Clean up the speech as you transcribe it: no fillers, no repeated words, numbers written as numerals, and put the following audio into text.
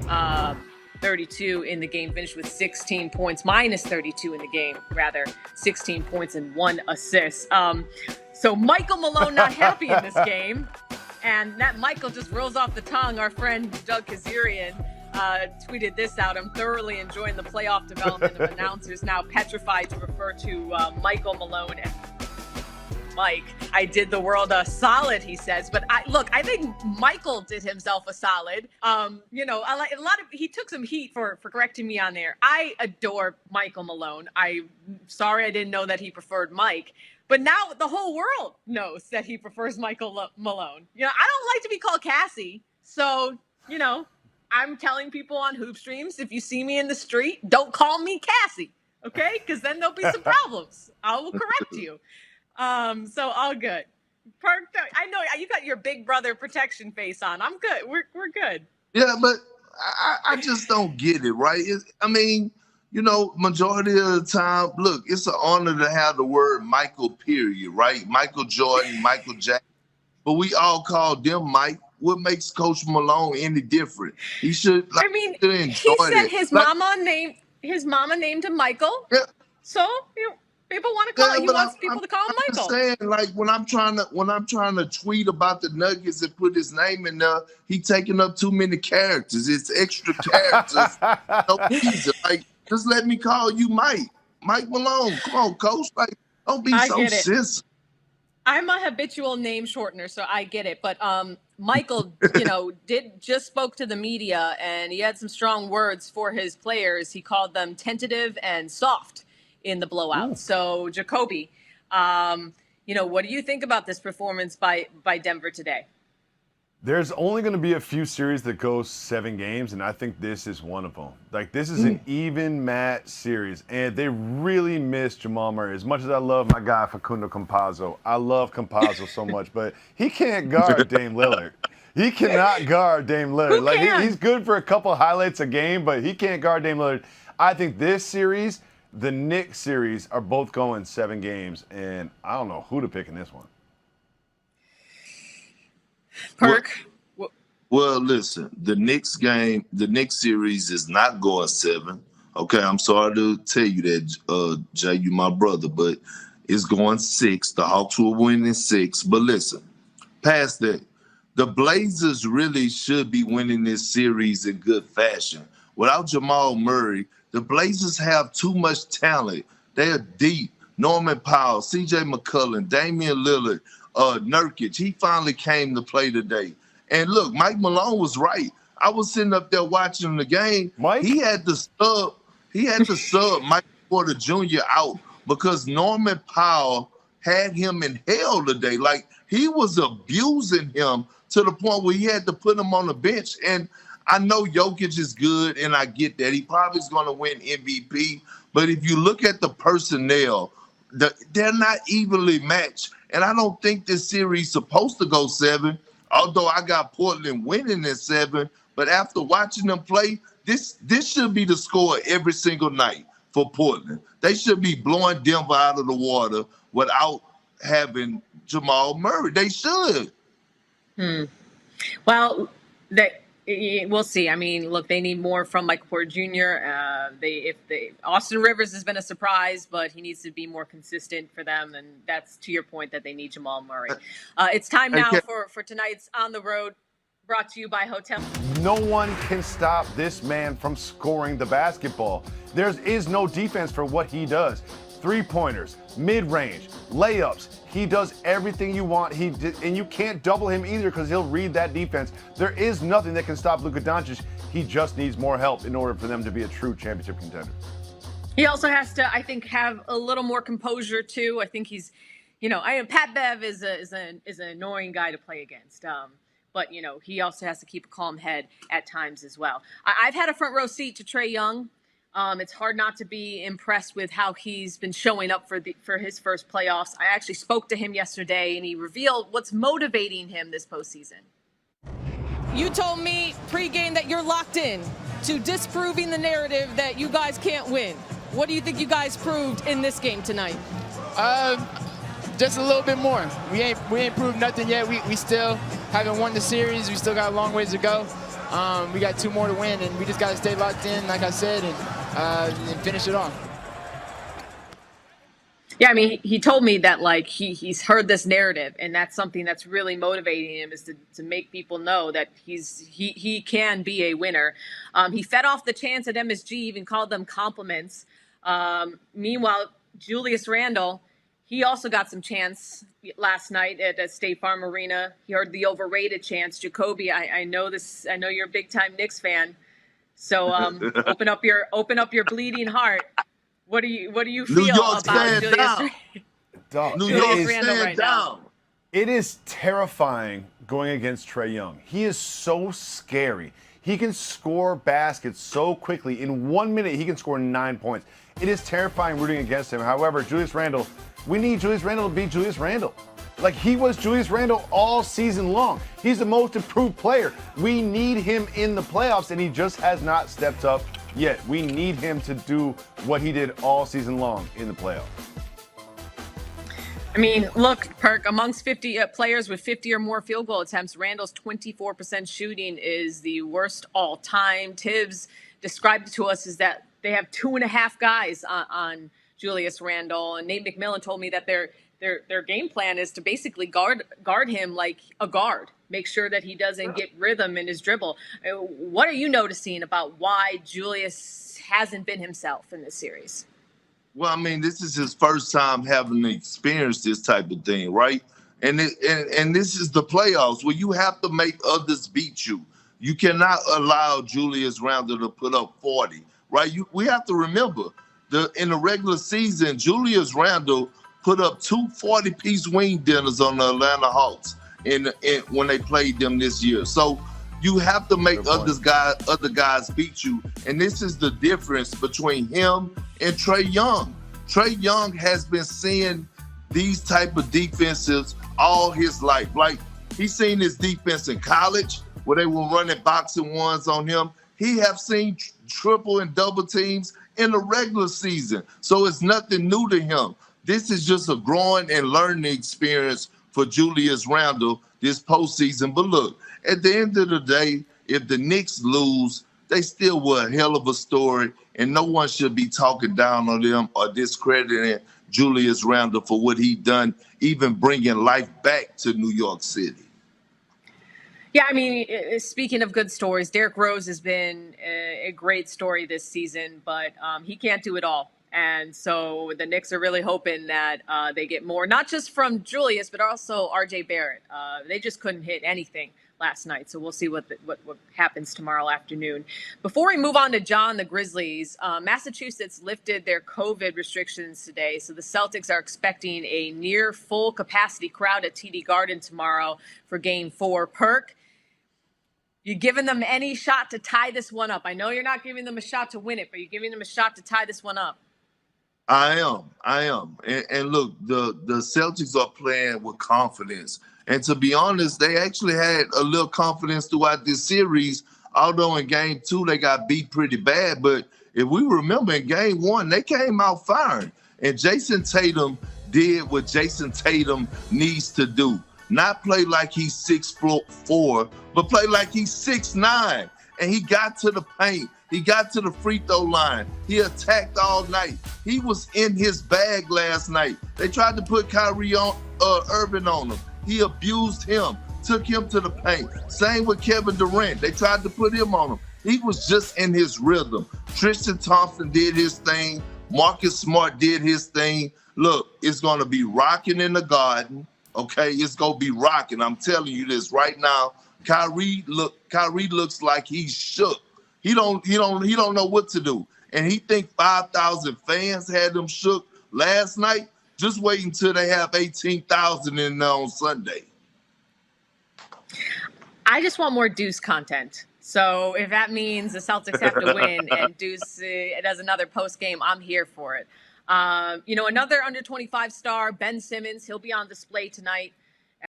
uh, 32 in the game, finished with 16 points, minus 32 in the game, rather, 16 points and 1 assist. So Michael Malone not happy in this game. And that Michael just rolls off the tongue. Our friend Doug Kazarian tweeted this out. I'm thoroughly enjoying the playoff development of announcers now petrified to refer to Michael Malone as Mike. I did the world a solid, he says. But I think Michael did himself a solid. He took some heat for correcting me on there. I adore Michael Malone. I'm sorry I didn't know that he preferred Mike. But now the whole world knows that he prefers Michael Malone. I don't like to be called Cassie. So, I'm telling people on Hoop Streams, if you see me in the street, don't call me Cassie, okay? Because then there'll be some problems. I will correct you. So all good. Perk, I know you got your big brother protection face on. I'm good. We're good. Yeah, but I just don't get it, right? Majority of the time, look, it's an honor to have the word Michael, period, right? Michael Jordan, Michael Jackson. But we all call them Mike. What makes Coach Malone any different? He should. He said his mama named him Michael. Yeah. So people want to call him. He wants people to call him Michael. I'm saying, like, when I'm trying to tweet about the Nuggets and put his name in there, he taking up too many characters. It's extra characters. Like, just let me call you Mike Malone. Come on, Coach. Like, don't be so sensitive. I'm a habitual name shortener, so I get it. But Michael, just spoke to the media, and he had some strong words for his players. He called them tentative and soft in the blowout. Ooh. So, Jacoby, what do you think about this performance by Denver today? There's only going to be a few series that go 7 games, and I think this is one of them. Like, this is an even match series, and they really miss Jamal Murray. As much as I love my guy Facundo Campazzo, I love Campazzo so much, but he can't guard Dame Lillard. He cannot guard Dame Lillard. Like, he's good for a couple highlights a game, but he can't guard Dame Lillard. I think this series, the Knicks series, are both going 7 games, and I don't know who to pick in this one. Perk. Well, listen, the Knicks series is not going 7. Okay, I'm sorry to tell you that, Jay, you my brother, but it's going 6. The Hawks will win in 6. But listen, past that, the Blazers really should be winning this series in good fashion. Without Jamal Murray, the Blazers have too much talent. They are deep. Norman Powell, C.J. McCollum, Damian Lillard, Nurkic, he finally came to play today. And look, Mike Malone was right. I was sitting up there watching the game. Mike? He had to sub Mike Porter Jr. out because Norman Powell had him in hell today. Like, he was abusing him to the point where he had to put him on the bench. And I know Jokic is good, and I get that. He probably is going to win MVP. But if you look at the personnel, they're not evenly matched. And I don't think this series is supposed to go 7, although I got Portland winning in 7. But after watching them play, this should be the score every single night for Portland. They should be blowing Denver out of the water without having Jamal Murray. They should. Well, we'll see. I mean, look, they need more from Michael Porter Jr. Austin Rivers has been a surprise, but he needs to be more consistent for them. And that's to your point that they need Jamal Murray. It's time now for tonight's On the Road, brought to you by Hotel. No one can stop this man from scoring the basketball. There is no defense for what he does. 3-pointers, mid-range, layups. He does everything you want. And you can't double him either because he'll read that defense. There is nothing that can stop Luka Doncic. He just needs more help in order for them to be a true championship contender. He also has to, I think, have a little more composure too. I think he's, Pat Bev is an annoying guy to play against. But he also has to keep a calm head at times as well. I've had a front row seat to Trae Young. It's hard not to be impressed with how he's been showing up for his first playoffs. I actually spoke to him yesterday, and he revealed what's motivating him this postseason. You told me pregame that you're locked in to disproving the narrative that you guys can't win. What do you think you guys proved in this game tonight? Just a little bit more. We ain't proved nothing yet. We still haven't won the series. We still got a long ways to go. We got 2 more to win, and we just got to stay locked in, like I said, and finish it off. Yeah, I mean, he told me that like he's heard this narrative, and that's something that's really motivating him is to make people know that he can be a winner. He fed off the chants at MSG, even called them compliments. Meanwhile, Julius Randle, he also got some chants last night at State Farm Arena. He heard the overrated chants. Jacoby, I know this. I know you're a big time Knicks fan, so open up your bleeding heart. What do you New feel York about stand Julius? down. Dog, New Julius York Randle stand right now. down. it is terrifying going against Trae Young. He is so scary. He can score baskets so quickly. In 1 minute, he can score 9 points. It is terrifying rooting against him. However, Julius Randle, we need Julius Randle to be Julius Randle. Like, he was Julius Randle all season long. He's the most improved player. We need him in the playoffs, and he just has not stepped up yet. We need him to do what he did all season long in the playoffs. I mean, look, Perk, amongst 50 players with 50 or more field goal attempts, Randall's 24% shooting is the worst all time. Tibbs described it to us as that they have 2.5 guys on Julius Randle, and Nate McMillan told me that their game plan is to basically guard him like a guard, make sure that he doesn't get rhythm in his dribble. What are you noticing about why Julius hasn't been himself in this series? Well, I mean, this is his first time having to experience this type of thing, right? And this is the playoffs where you have to make others beat you. You cannot allow Julius Randle to put up 40, right? We have to remember in the regular season, Julius Randle put up 2 40-piece wing dinners on the Atlanta Hawks when they played them this year. So you have to make other guys beat you. And this is the difference between him and Trae Young. Trae Young has been seeing these type of defenses all his life. Like, he's seen his defense in college where they were running boxing ones on him. He have seen triple and double teams in the regular season. So it's nothing new to him. This is just a growing and learning experience for Julius Randle this postseason. But look, at the end of the day, if the Knicks lose, they still were a hell of a story, and no one should be talking down on them or discrediting Julius Randle for what he done, even bringing life back to New York City. Yeah, I mean, speaking of good stories, Derrick Rose has been a great story this season, but he can't do it all. And so the Knicks are really hoping that they get more, not just from Julius, but also RJ Barrett. They just couldn't hit anything last night. So we'll see what happens tomorrow afternoon. Before we move on to John, the Grizzlies, Massachusetts lifted their COVID restrictions today. So the Celtics are expecting a near full capacity crowd at TD Garden tomorrow for Game 4. Perk, you giving them any shot to tie this one up? I know you're not giving them a shot to win it, but you're giving them a shot to tie this one up. I am. And look, the Celtics are playing with confidence. And to be honest, they actually had a little confidence throughout this series, although in Game 2 they got beat pretty bad. But if we remember, in Game 1, they came out firing. And Jason Tatum did what Jason Tatum needs to do. Not play like he's 6'4", but play like he's 6'9". And he got to the paint. He got to the free throw line. He attacked all night. He was in his bag last night. They tried to put Kyrie Irving on him. He abused him, took him to the paint. Same with Kevin Durant. They tried to put him on him. He was just in his rhythm. Tristan Thompson did his thing. Marcus Smart did his thing. Look, it's going to be rocking in the Garden. Okay, it's going to be rocking. I'm telling you this right now. Kyrie looks like he's shook. He don't know what to do. And he think 5,000 fans had him shook last night. Just wait until they have 18,000 in there on Sunday. I just want more Deuce content. So if that means the Celtics have to win and Deuce does another post game, I'm here for it. Another under 25 star, Ben Simmons, he'll be on display tonight